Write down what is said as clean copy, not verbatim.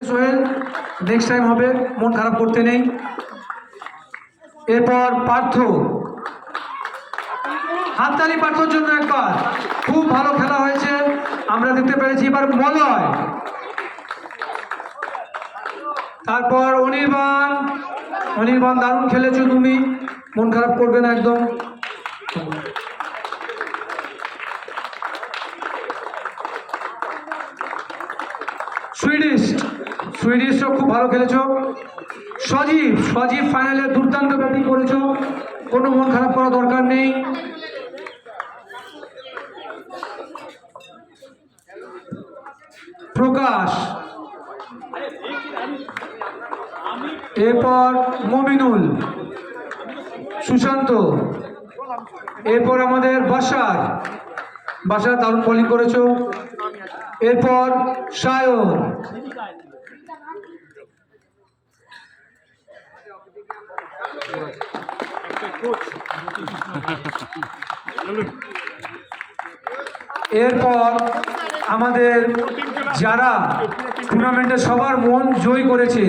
Sohel next time হবে, মন খারাপ করতে নেই। এরপর পার্থ, হাততালি পার্থর জন্য একবার, খুব ভালো খেলা হয়েছে আমরা দেখতে পেরেছি। এবার মলয়, তারপর অনির্বাণ দারুণ খেলেছো তুমি, মন খারাপ করবে না একদম। সুইডিশও খুব ভালো খেলেছো। সজীব ফাইনালে দুর্দান্ত ব্যাটিং করেছো, কোনো মন খারাপ করার দরকার নেই। প্রকাশ, এরপর মমিনুল, সুশান্ত, এরপর আমাদের বাসার দারুণ বোলিং করেছো। এরপর সায়ন, এরপর আমাদের যারা টুর্নামেন্টে সবার মন জয় করেছে